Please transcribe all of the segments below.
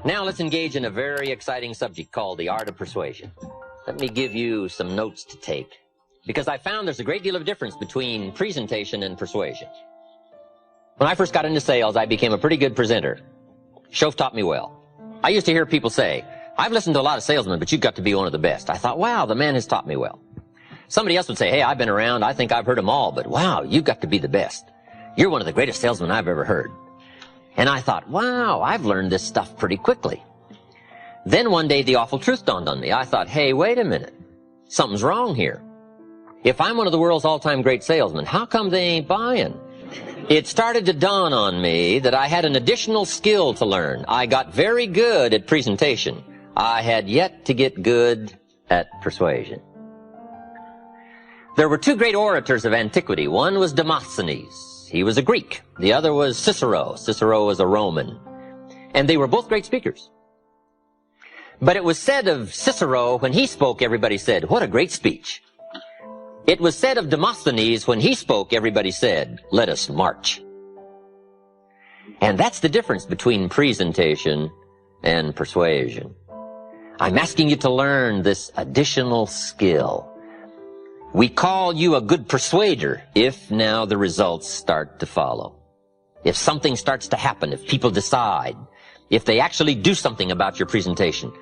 Now let's engage in a very exciting subject called the art of persuasion. Let me give you some notes to take, because I found there's a great deal of difference between presentation and persuasion. When I first got into sales, I became a pretty good presenter. Show taught me well. I used to hear people say, I've listened to a lot of salesmen, but you've got to be one of the best. I thought, wow, the man has taught me well. Somebody else would say, hey, I've been around, I think I've heard them all, but wow, you've got to be the best. You're one of the greatest salesmen I've ever heard. And I thought, wow, I've learned this stuff pretty quickly. Then one day the awful truth dawned on me. I thought, hey, wait a minute. Something's wrong here. If I'm one of the world's all-time great salesmen, how come they ain't buying? It started to dawn on me that I had an additional skill to learn. I got very good at presentation. I had yet to get good at persuasion. There were two great orators of antiquity. One was Demosthenes. He was a Greek. The other was Cicero. Cicero was a Roman. And they were both great speakers. But it was said of Cicero, when he spoke, everybody said, what a great speech. It was said of Demosthenes, when he spoke, everybody said, let us march. And that's the difference between presentation and persuasion. I'm asking you to learn this additional skill. We call you a good persuader if now the results start to follow. If something starts to happen, if people decide, if they actually do something about your presentation,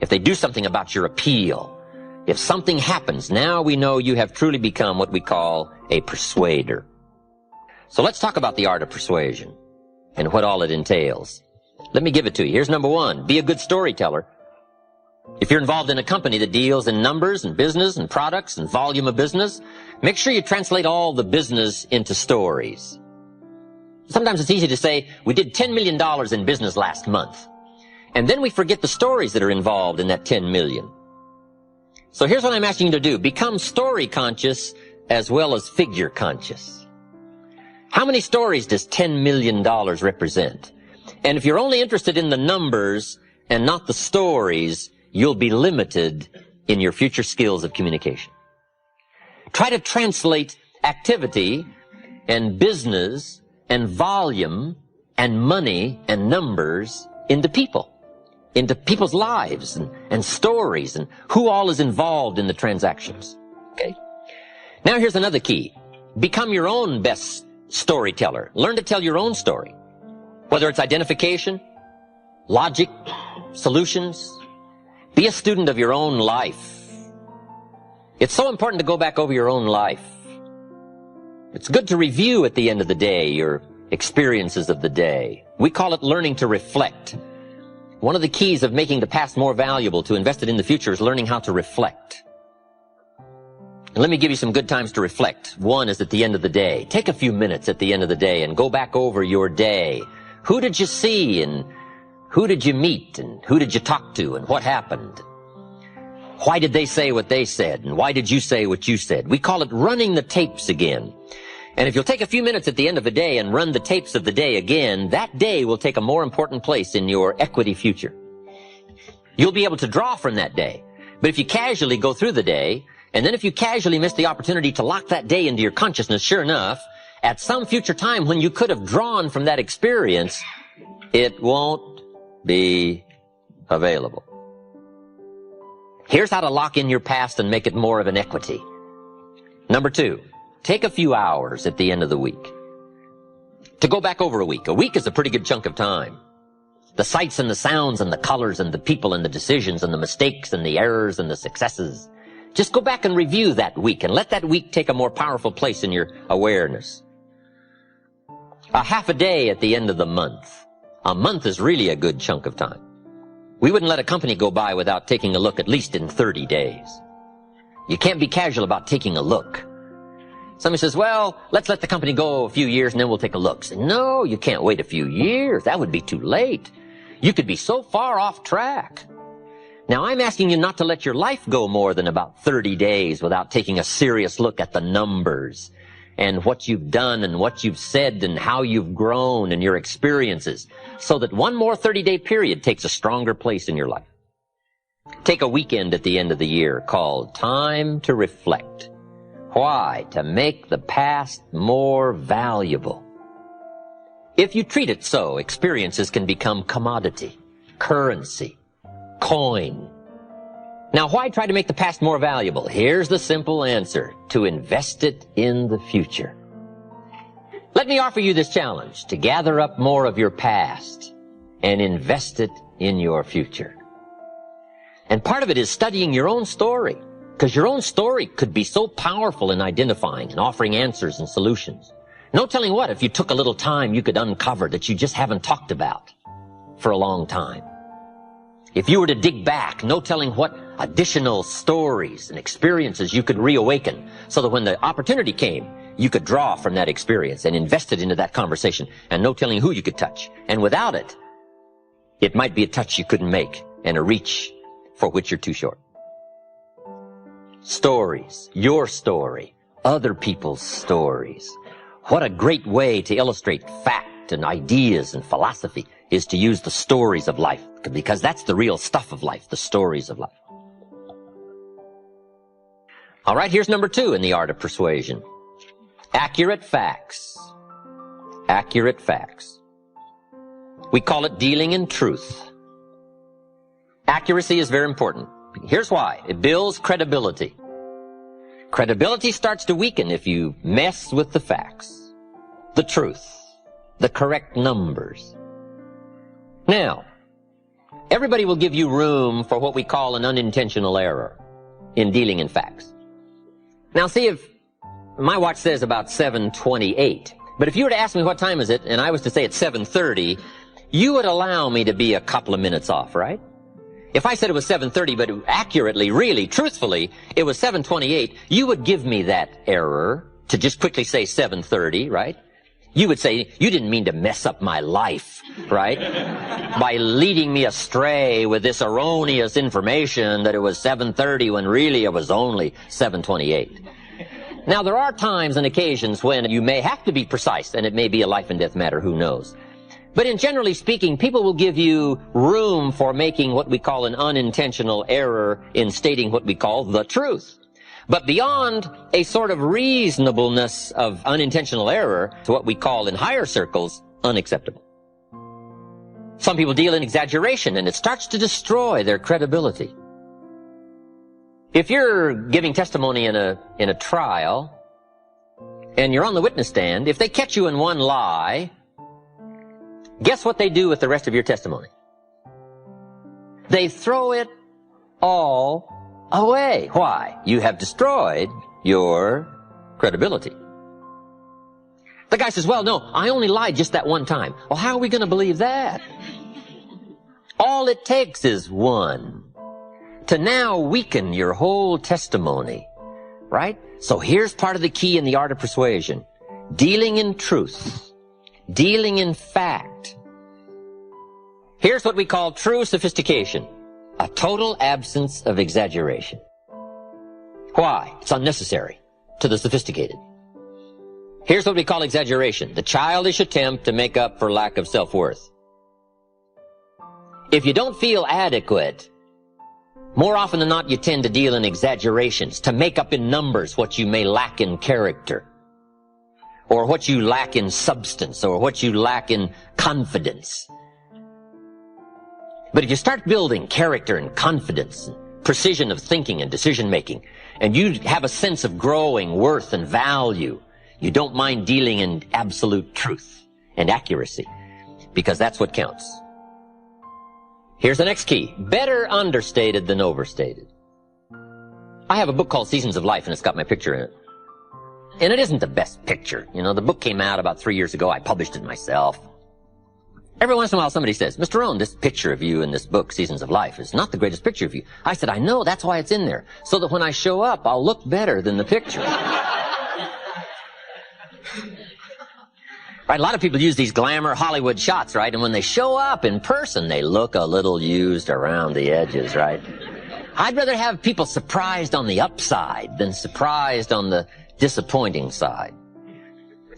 if they do something about your appeal, if something happens, now we know you have truly become what we call a persuader. So let's talk about the art of persuasion and what all it entails. Let me give it to you. Here's number one. Be a good storyteller. If you're involved in a company that deals in numbers and business and products and volume of business, make sure you translate all the business into stories. Sometimes it's easy to say, we did $10 million in business last month. And then we forget the stories that are involved in that 10 million. So here's what I'm asking you to do. Become story conscious as well as figure conscious. How many stories does $10 million represent? And if you're only interested in the numbers and not the stories, you'll be limited in your future skills of communication. Try to translate activity and business and volume and money and numbers into people's lives and stories and who all is involved in the transactions. Okay? Now here's another key. Become your own best storyteller. Learn to tell your own story. Whether it's identification, logic, solutions. Be a student of your own life. It's so important to go back over your own life. It's good to review at the end of the day your experiences of the day. We call it learning to reflect. One of the keys of making the past more valuable to invest it in the future is learning how to reflect. And let me give you some good times to reflect. One is at the end of the day. Take a few minutes at the end of the day and go back over your day. Who did you see and who did you meet and who did you talk to and what happened? Why did they say what they said and why did you say what you said? We call it running the tapes again. And if you'll take a few minutes at the end of a day and run the tapes of the day again, that day will take a more important place in your equity future. You'll be able to draw from that day. But if you casually go through the day, and then if you casually miss the opportunity to lock that day into your consciousness, sure enough, at some future time when you could have drawn from that experience, it won't be available. Here's how to lock in your past and make it more of an equity. Number two, take a few hours at the end of the week to go back over a week. A week is a pretty good chunk of time. The sights and the sounds and the colors and the people and the decisions and the mistakes and the errors and the successes. Just go back and review that week and let that week take a more powerful place in your awareness. A half a day at the end of the month. A month is really a good chunk of time. We wouldn't let a company go by without taking a look at least in 30 days. You can't be casual about taking a look. Somebody says, well, let's let the company go a few years and then we'll take a look. Say, no, you can't wait a few years. That would be too late. You could be so far off track. Now, I'm asking you not to let your life go more than about 30 days without taking a serious look at the numbers and what you've done and what you've said and how you've grown and your experiences, so that one more 30-day period takes a stronger place in your life. Take a weekend at the end of the year called Time to Reflect. Why? To make the past more valuable. If you treat it so, experiences can become commodity. currency, coin. Now, why try to make the past more valuable? Here's the simple answer: to invest it in the future. Let me offer you this challenge: to gather up more of your past and invest it in your future. And part of it is studying your own story, because your own story could be so powerful in identifying and offering answers and solutions. No telling what, if you took a little time, you could uncover that you just haven't talked about for a long time. If you were to dig back, no telling what additional stories and experiences you could reawaken, so that when the opportunity came, you could draw from that experience and invest it into that conversation, and no telling who you could touch. And without it, it might be a touch you couldn't make and a reach for which you're too short. Stories, your story, other people's stories. What a great way to illustrate fact and ideas and philosophy is to use the stories of life, because that's the real stuff of life, the stories of life. All right, here's number 2 in the art of persuasion. Accurate facts. Accurate facts. We call it dealing in truth. Accuracy is very important. Here's why. It builds credibility. Credibility starts to weaken if you mess with the facts, the truth, the correct numbers. Now, everybody will give you room for what we call an unintentional error in dealing in facts. Now, see, if my watch says about 7:28, but if you were to ask me what time is it, and I was to say it's 7:30, you would allow me to be a couple of minutes off, right? If I said it was 7:30, but accurately, really, truthfully, it was 7:28, you would give me that error to just quickly say 7:30, right? You would say, you didn't mean to mess up my life, right? By leading me astray with this erroneous information that it was 7:30 when really it was only 7:28. Now, there are times and occasions when you may have to be precise, and it may be a life and death matter, who knows? But in generally speaking, people will give you room for making what we call an unintentional error in stating what we call the truth. But beyond a sort of reasonableness of unintentional error to what we call in higher circles unacceptable. Some people deal in exaggeration, and it starts to destroy their credibility. If you're giving testimony in a trial, and you're on the witness stand, if they catch you in one lie, guess what they do with the rest of your testimony? They throw it all away. Why? You have destroyed your credibility. The guy says, well, no, I only lied just that one time. Well, how are we going to believe that? All it takes is one to now weaken your whole testimony, right? So here's part of the key in the art of persuasion. Dealing in truth. Dealing in fact. Here's what we call true sophistication. A total absence of exaggeration. Why? It's unnecessary to the sophisticated. Here's what we call exaggeration. The childish attempt to make up for lack of self-worth. If you don't feel adequate, more often than not you tend to deal in exaggerations, to make up in numbers what you may lack in character, or what you lack in substance, or what you lack in confidence. But if you start building character and confidence, and precision of thinking and decision-making, and you have a sense of growing worth and value, you don't mind dealing in absolute truth and accuracy, because that's what counts. Here's the next key. Better understated than overstated. I have a book called Seasons of Life, and it's got my picture in it. And it isn't the best picture. You know, the book came out about 3 years ago. I published it myself. Every once in a while somebody says, Mr. Rohn, this picture of you in this book, Seasons of Life, is not the greatest picture of you. I said, I know, that's why it's in there. So that when I show up, I'll look better than the picture. Right, a lot of people use these glamour Hollywood shots, right? And when they show up in person, they look a little used around the edges, right? I'd rather have people surprised on the upside than surprised on the disappointing side.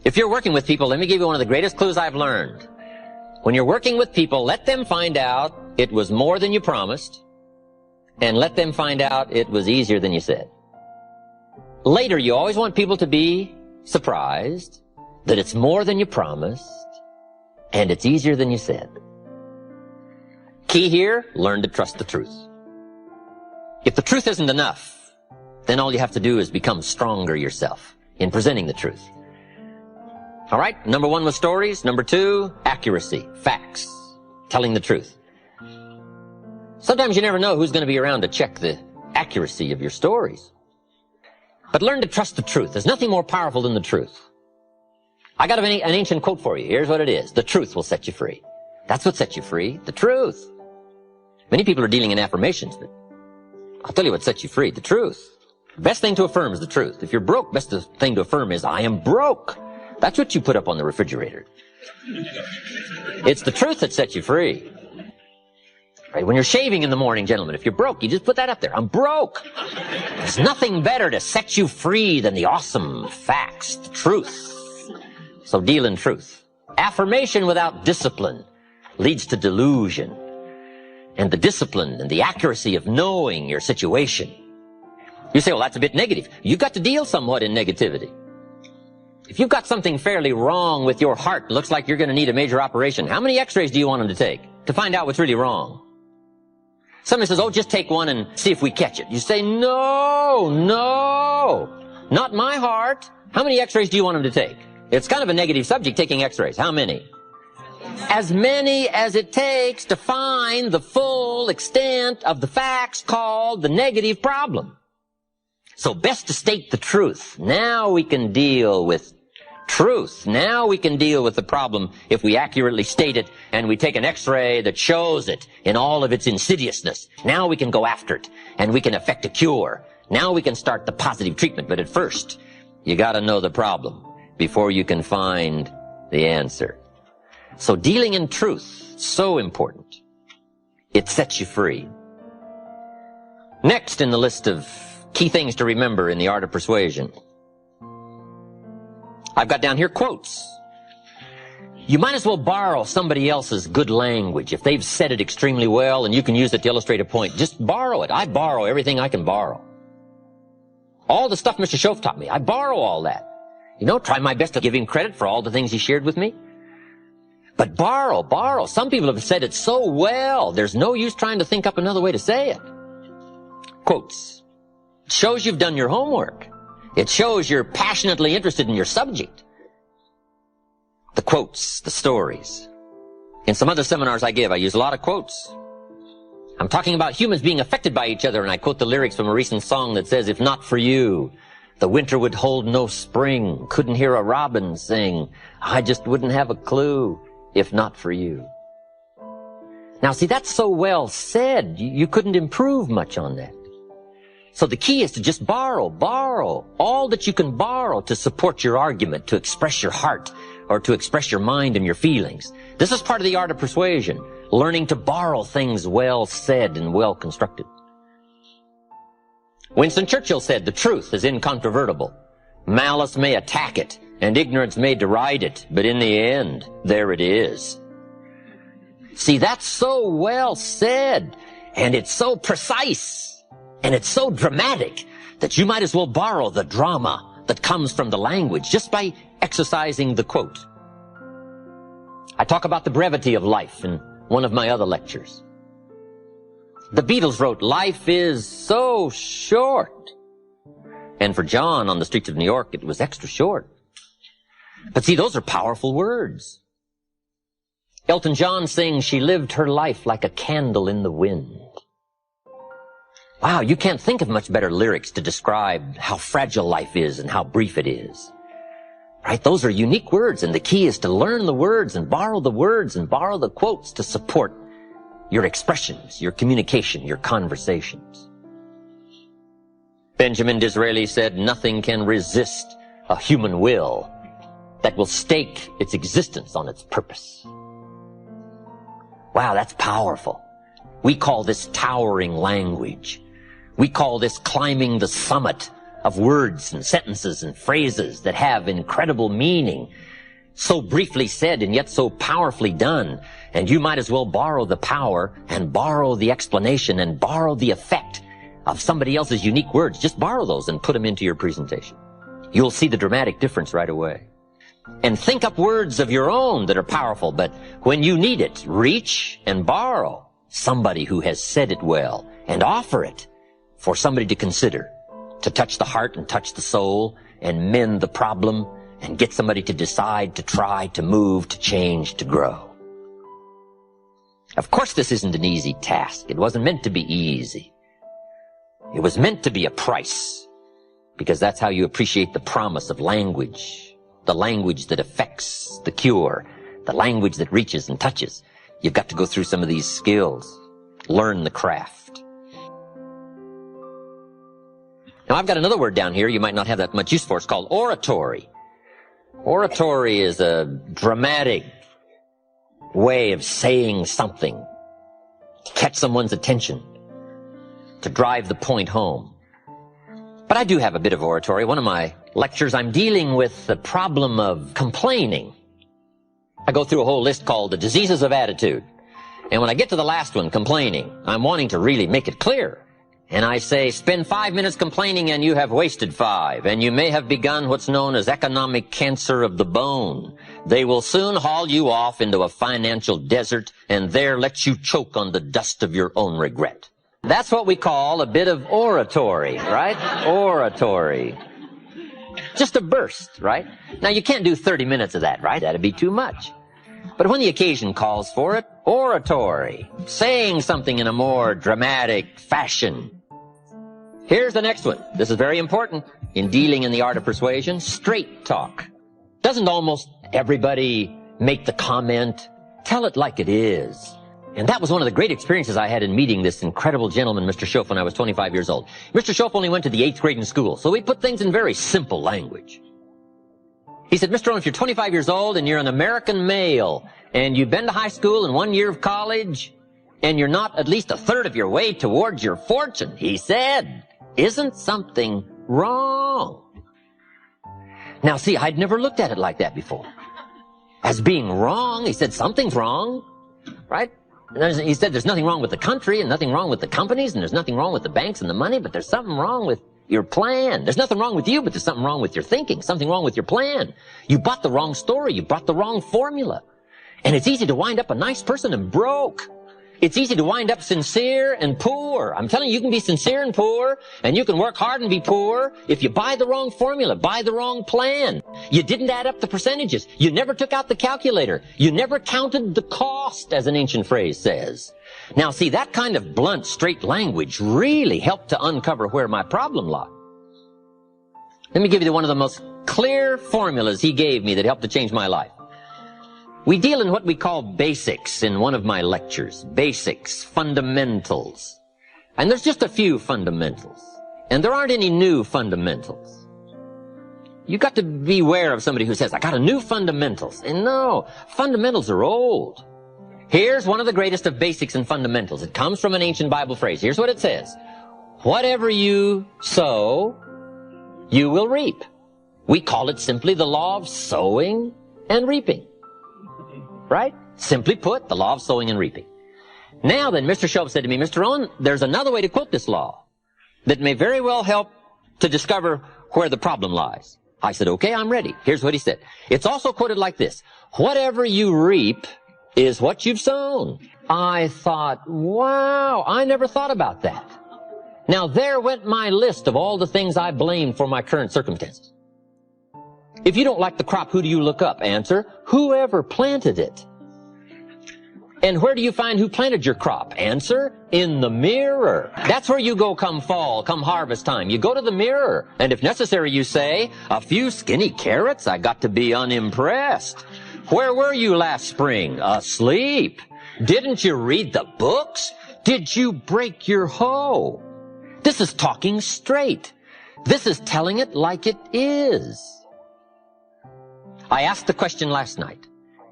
If you're working with people, let me give you one of the greatest clues I've learned. When you're working with people, let them find out it was more than you promised, and let them find out it was easier than you said. Later, you always want people to be surprised that it's more than you promised, and it's easier than you said. Key here, learn to trust the truth. If the truth isn't enough, then all you have to do is become stronger yourself in presenting the truth. All right, number one was stories. Number two, accuracy, facts, telling the truth. Sometimes you never know who's going to be around to check the accuracy of your stories. But learn to trust the truth. There's nothing more powerful than the truth. I got an ancient quote for you. Here's what it is. The truth will set you free. That's what sets you free, the truth. Many people are dealing in affirmations, but I'll tell you what sets you free, the truth. Best thing to affirm is the truth. If you're broke, best thing to affirm is, I am broke. That's what you put up on the refrigerator. It's the truth that sets you free. Right? When you're shaving in the morning, gentlemen, if you're broke, you just put that up there. I'm broke. There's nothing better to set you free than the awesome facts, the truth. So deal in truth. Affirmation without discipline leads to delusion. And the discipline and the accuracy of knowing your situation. You say, well, that's a bit negative. You've got to deal somewhat in negativity. If you've got something fairly wrong with your heart, it looks like you're going to need a major operation. How many x-rays do you want them to take to find out what's really wrong? Somebody says, oh, just take one and see if we catch it. You say, no, not my heart. How many x-rays do you want them to take? It's kind of a negative subject, taking x-rays. How many? As many as it takes to find the full extent of the facts called the negative problem. So best to state the truth. Now we can deal with truth. Now we can deal with the problem if we accurately state it and we take an x-ray that shows it in all of its insidiousness. Now we can go after it and we can effect a cure. Now we can start the positive treatment. But at first, you got to know the problem before you can find the answer. So dealing in truth, so important. It sets you free. Next in the list of key things to remember in the art of persuasion, I've got down here quotes. You might as well borrow somebody else's good language. If they've said it extremely well and you can use it to illustrate a point, just borrow it. I borrow everything I can borrow. All the stuff Mr. Schoaf taught me, I borrow all that. You know, try my best to give him credit for all the things he shared with me. But borrow. Some people have said it so well, there's no use trying to think up another way to say it. Quotes. It shows you've done your homework. It shows you're passionately interested in your subject. The quotes, the stories. In some other seminars I give, I use a lot of quotes. I'm talking about humans being affected by each other, and I quote the lyrics from a recent song that says, if not for you, the winter would hold no spring, couldn't hear a robin sing, I just wouldn't have a clue if not for you. Now see, that's so well said, you couldn't improve much on that. So the key is to just borrow all that you can borrow to support your argument, to express your heart, or to express your mind and your feelings. This is part of the art of persuasion, learning to borrow things well said and well constructed. Winston Churchill said, the truth is incontrovertible. Malice may attack it, and ignorance may deride it, but in the end, there it is. See, that's so well said, and it's so precise. And it's so dramatic that you might as well borrow the drama that comes from the language just by exercising the quote. I talk about the brevity of life in one of my other lectures. The Beatles wrote, life is so short. And for John on the streets of New York, it was extra short. But see, those are powerful words. Elton John sings, she lived her life like a candle in the wind. Wow, you can't think of much better lyrics to describe how fragile life is and how brief it is. Right? Those are unique words, and the key is to learn the words and borrow the quotes to support your expressions, your communication, your conversations. Benjamin Disraeli said, nothing can resist a human will that will stake its existence on its purpose. Wow, that's powerful. We call this towering language. We call this climbing the summit of words and sentences and phrases that have incredible meaning, so briefly said and yet so powerfully done. And you might as well borrow the power and borrow the explanation and borrow the effect of somebody else's unique words. Just borrow those and put them into your presentation. You'll see the dramatic difference right away. And think up words of your own that are powerful, but when you need it, reach and borrow somebody who has said it well, and offer it for somebody to consider, to touch the heart and touch the soul and mend the problem and get somebody to decide, to try, to move, to change, to grow. Of course, this isn't an easy task. It wasn't meant to be easy. It was meant to be a price, because that's how you appreciate the promise of language, the language that affects the cure, the language that reaches and touches. You've got to go through some of these skills, learn the craft. Now, I've got another word down here you might not have that much use for. It's called oratory. Oratory is a dramatic way of saying something, to catch someone's attention, to drive the point home. But I do have a bit of oratory. One of my lectures, I'm dealing with the problem of complaining. I go through a whole list called the diseases of attitude. And when I get to the last one, complaining, I'm wanting to really make it clear. And I say, spend 5 minutes complaining and you have wasted 5. And you may have begun what's known as economic cancer of the bone. They will soon haul you off into a financial desert and there let you choke on the dust of your own regret. That's what we call a bit of oratory, right? Oratory. Just a burst, right? Now, you can't do 30 minutes of that, right? That'd be too much. But when the occasion calls for it, oratory, saying something in a more dramatic fashion. Here's the next one. This is very important in dealing in the art of persuasion. Straight talk. Doesn't almost everybody make the comment? Tell it like it is. And that was one of the great experiences I had in meeting this incredible gentleman, Mr. Schoaf, when I was 25 years old. Mr. Schoaf only went to the 8th grade in school, so we put things in very simple language. He said, Mr. Rohn, if you're 25 years old and you're an American male and you've been to high school and 1 year of college and you're not at least a third of your way towards your fortune, he said, isn't something wrong? Now, see, I'd never looked at it like that before. As being wrong, he said, something's wrong, right? And he said, there's nothing wrong with the country and nothing wrong with the companies and there's nothing wrong with the banks and the money, but there's something wrong with your plan. There's nothing wrong with you, but there's something wrong with your thinking, something wrong with your plan. You bought the wrong story. You bought the wrong formula. And it's easy to wind up a nice person and broke. It's easy to wind up sincere and poor. I'm telling you, you can be sincere and poor, and you can work hard and be poor if you buy the wrong formula, buy the wrong plan. You didn't add up the percentages. You never took out the calculator. You never counted the cost, as an ancient phrase says. Now, see, that kind of blunt, straight language really helped to uncover where my problem lay. Let me give you one of the most clear formulas he gave me that helped to change my life. We deal in what we call basics in one of my lectures. Basics, fundamentals. And there's just a few fundamentals. And there aren't any new fundamentals. You've got to beware of somebody who says, I got a new fundamentals. And no, fundamentals are old. Here's one of the greatest of basics and fundamentals. It comes from an ancient Bible phrase. Here's what it says. Whatever you sow, you will reap. We call it simply the law of sowing and reaping. Right? Simply put, the law of sowing and reaping. Now then, Mr. Schoaf said to me, Mr. Rohn, there's another way to quote this law that may very well help to discover where the problem lies. I said, okay, I'm ready. Here's what he said. It's also quoted like this. Whatever you reap is what you've sown. I thought, wow, I never thought about that. Now there went my list of all the things I blamed for my current circumstances. If you don't like the crop, who do you look up? Answer, whoever planted it. And where do you find who planted your crop? Answer, in the mirror. That's where you go come fall, come harvest time. You go to the mirror. And if necessary, you say, a few skinny carrots? I got to be unimpressed. Where were you last spring? Asleep. Didn't you read the books? Did you break your hoe? This is talking straight. This is telling it like it is. I asked the question last night,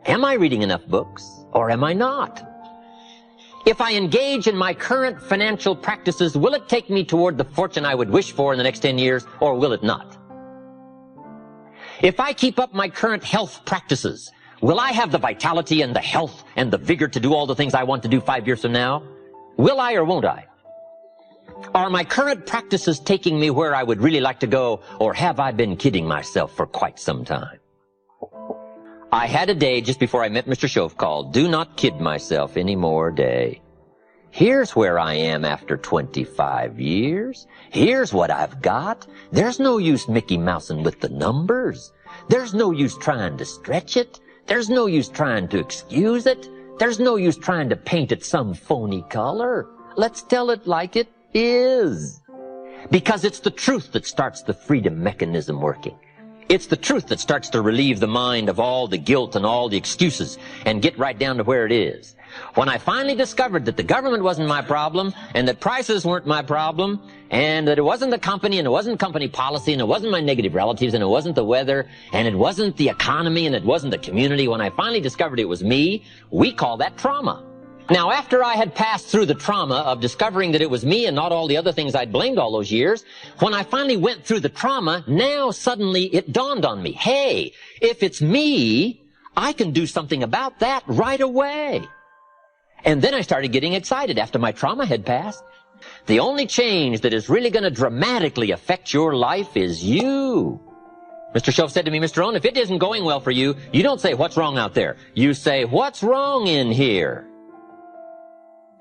am I reading enough books or am I not? If I engage in my current financial practices, will it take me toward the fortune I would wish for in the next 10 years or will it not? If I keep up my current health practices, will I have the vitality and the health and the vigor to do all the things I want to do 5 years from now? Will I or won't I? Are my current practices taking me where I would really like to go, or have I been kidding myself for quite some time? I had a day just before I met Mr. Schoaf called Do Not Kid Myself Anymore Day. Here's where I am after 25 years. Here's what I've got. There's no use Mickey Mousing with the numbers. There's no use trying to stretch it. There's no use trying to excuse it. There's no use trying to paint it some phony color. Let's tell it like it is. Because it's the truth that starts the freedom mechanism working. It's the truth that starts to relieve the mind of all the guilt and all the excuses and get right down to where it is. When I finally discovered that the government wasn't my problem and that prices weren't my problem and that it wasn't the company and it wasn't company policy and it wasn't my negative relatives and it wasn't the weather and it wasn't the economy and it wasn't the community, when I finally discovered it was me, we call that trauma. Now, after I had passed through the trauma of discovering that it was me and not all the other things I'd blamed all those years, when I finally went through the trauma, now suddenly it dawned on me, hey, if it's me, I can do something about that right away. And then I started getting excited after my trauma had passed. The only change that is really going to dramatically affect your life is you. Mr. Shoaff said to me, Mr. Rohn, if it isn't going well for you, you don't say, what's wrong out there? You say, what's wrong in here?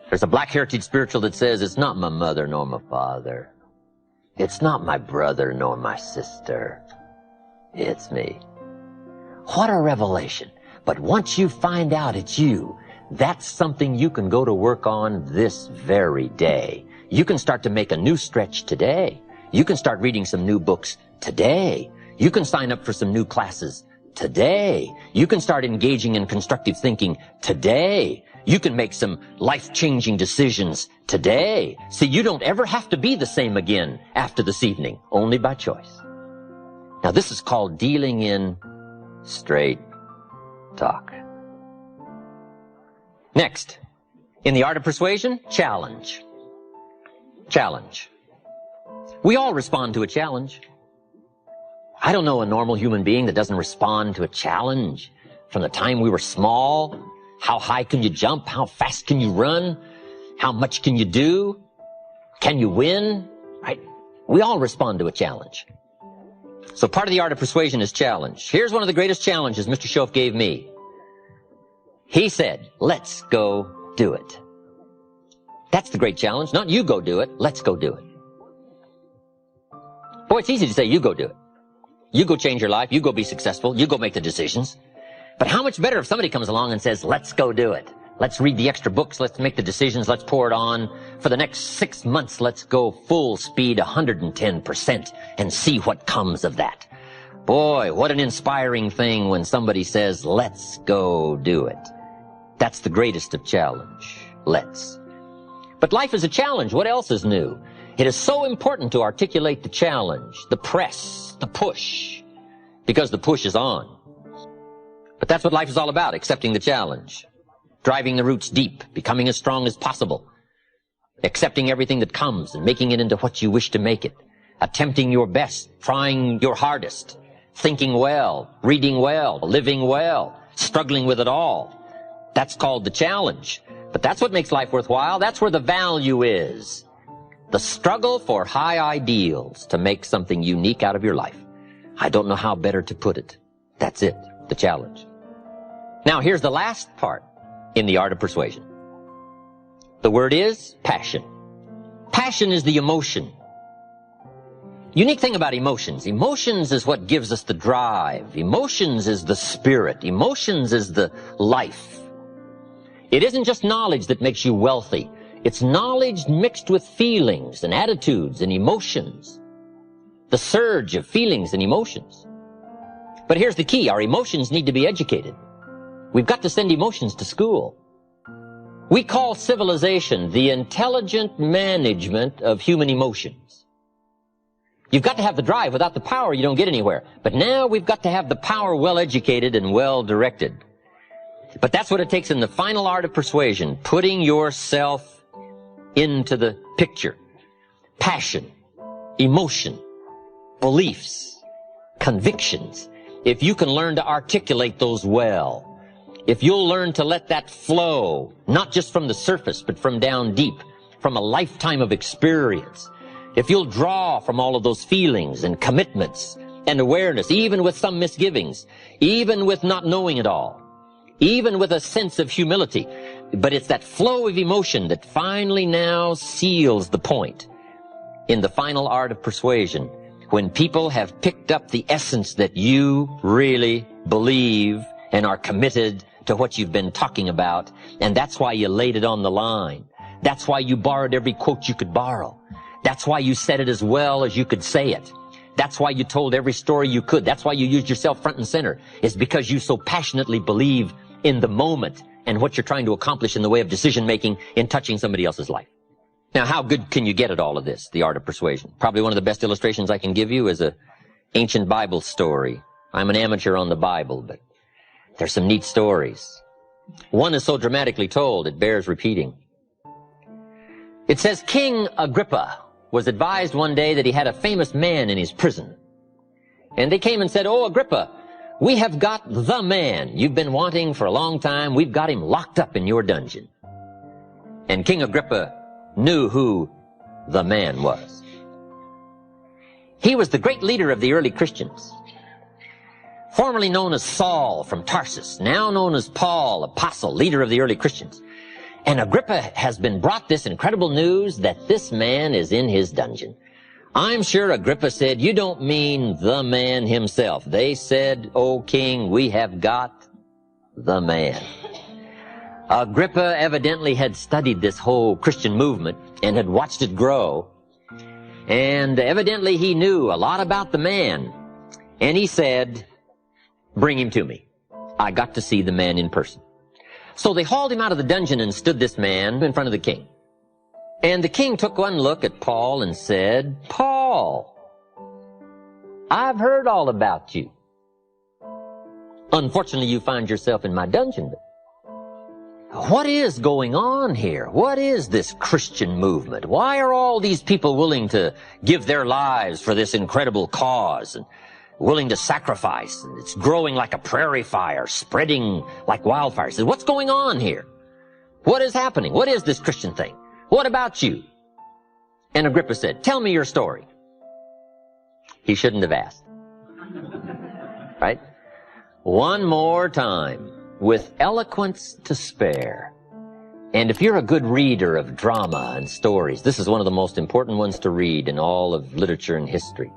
There's a Black Heritage spiritual that says, it's not my mother nor my father. It's not my brother nor my sister. It's me. What a revelation. But once you find out it's you, that's something you can go to work on this very day. You can start to make a new stretch today. You can start reading some new books today. You can sign up for some new classes today. You can start engaging in constructive thinking today. You can make some life-changing decisions today. See, you don't ever have to be the same again after this evening, only by choice. Now, this is called dealing in straight talk. Next, in the art of persuasion, challenge. Challenge. We all respond to a challenge. I don't know a normal human being that doesn't respond to a challenge. From the time we were small, how high can you jump? How fast can you run? How much can you do? Can you win? Right? We all respond to a challenge. So part of the art of persuasion is challenge. Here's one of the greatest challenges Mr. Shoaff gave me. He said, let's go do it. That's the great challenge. Not you go do it. Let's go do it. Boy, it's easy to say you go do it. You go change your life. You go be successful. You go make the decisions. But how much better if somebody comes along and says, let's go do it. Let's read the extra books. Let's make the decisions. Let's pour it on. For the next 6 months, let's go full speed 110% and see what comes of that. Boy, what an inspiring thing when somebody says, let's go do it. That's the greatest of challenge. Let's. But life is a challenge. What else is new? It is so important to articulate the challenge, the press, the push, because the push is on. But that's what life is all about, accepting the challenge, driving the roots deep, becoming as strong as possible, accepting everything that comes and making it into what you wish to make it, attempting your best, trying your hardest, thinking well, reading well, living well, struggling with it all. That's called the challenge. But that's what makes life worthwhile. That's where the value is. The struggle for high ideals to make something unique out of your life. I don't know how better to put it. That's it, the challenge. Now, here's the last part in the art of persuasion. The word is passion. Passion is the emotion. Unique thing about emotions. Emotions is what gives us the drive. Emotions is the spirit. Emotions is the life. It isn't just knowledge that makes you wealthy. It's knowledge mixed with feelings and attitudes and emotions. The surge of feelings and emotions. But here's the key. Our emotions need to be educated. We've got to send emotions to school. We call civilization the intelligent management of human emotions. You've got to have the drive. Without the power, you don't get anywhere. But now we've got to have the power well educated and well directed. But that's what it takes in the final art of persuasion, putting yourself into the picture. Passion, emotion, beliefs, convictions. If you can learn to articulate those well, if you'll learn to let that flow, not just from the surface, but from down deep, from a lifetime of experience, if you'll draw from all of those feelings and commitments and awareness, even with some misgivings, even with not knowing it all, even with a sense of humility, But it's that flow of emotion that finally now seals the point in the final art of persuasion, when people have picked up the essence that you really believe and are committed to what you've been talking about, and that's why you laid it on the line. That's why you borrowed every quote you could borrow. That's why you said it as well as you could say it. That's why you told every story you could. That's why you used yourself front and center. It's because you so passionately believe in the moment and what you're trying to accomplish in the way of decision-making in touching somebody else's life. Now, how good can you get at all of this, the art of persuasion? Probably one of the best illustrations I can give you is an ancient Bible story. I'm an amateur on the Bible, but there's some neat stories. One is so dramatically told, it bears repeating. It says, King Agrippa was advised one day that he had a famous man in his prison. And they came and said, "Oh, Agrippa, we have got the man you've been wanting for a long time. We've got him locked up in your dungeon." And King Agrippa knew who the man was. He was the great leader of the early Christians, formerly known as Saul from Tarsus, now known as Paul, apostle, leader of the early Christians. And Agrippa has been brought this incredible news that this man is in his dungeon. I'm sure Agrippa said, "You don't mean the man himself." They said, "O king, we have got the man." Agrippa evidently had studied this whole Christian movement and had watched it grow. And evidently he knew a lot about the man. And he said, "Bring him to me. I got to see the man in person." So they hauled him out of the dungeon and stood this man in front of the king. And the king took one look at Paul and said, "Paul, I've heard all about you. Unfortunately, you find yourself in my dungeon. But what is going on here? What is this Christian movement? Why are all these people willing to give their lives for this incredible cause and willing to sacrifice? And it's growing like a prairie fire, spreading like wildfire." He said, "What's going on here? What is happening? What is this Christian thing? What about you?" And Agrippa said, "Tell me your story." He shouldn't have asked. Right? One more time, with eloquence to spare. And if you're a good reader of drama and stories, this is one of the most important ones to read in all of literature and history.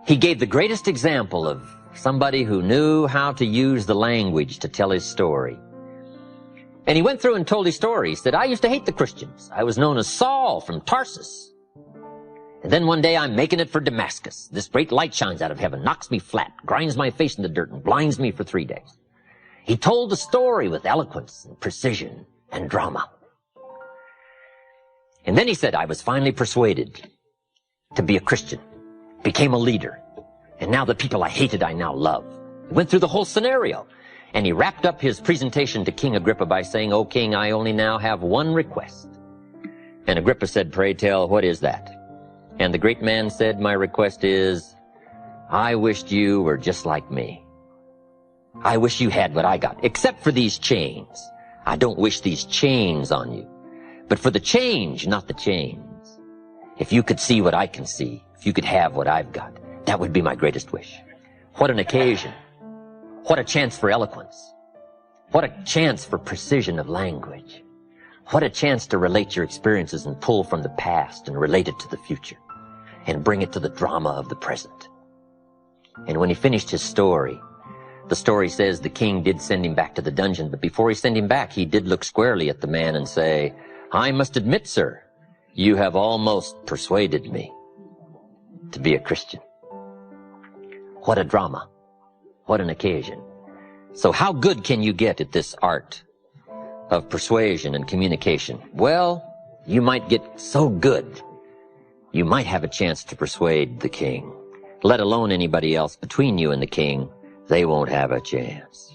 He gave the greatest example of somebody who knew how to use the language to tell his story. And he went through and told his story. He said, "I used to hate the Christians. I was known as Saul from Tarsus. And then one day I'm making it for Damascus. This great light shines out of heaven, knocks me flat, grinds my face in the dirt, and blinds me for 3 days." He told the story with eloquence and precision and drama. And then he said, "I was finally persuaded to be a Christian, became a leader, and now the people I hated I now love." He went through the whole scenario, and he wrapped up his presentation to King Agrippa by saying, "O king, I only now have one request." And Agrippa said, "Pray tell, what is that?" And the great man said, "My request is, I wished you were just like me. I wish you had what I got, except for these chains. I don't wish these chains on you, but for the change, not the chains. If you could see what I can see, if you could have what I've got, that would be my greatest wish." What an occasion. What a chance for eloquence. What a chance for precision of language. What a chance to relate your experiences and pull from the past and relate it to the future and bring it to the drama of the present. And when he finished his story, the story says the king did send him back to the dungeon, but before he sent him back, he did look squarely at the man and say, "I must admit, sir, you have almost persuaded me to be a Christian." What a drama. What an occasion. So how good can you get at this art of persuasion and communication? Well, you might get so good, you might have a chance to persuade the king. Let alone anybody else between you and the king, they won't have a chance.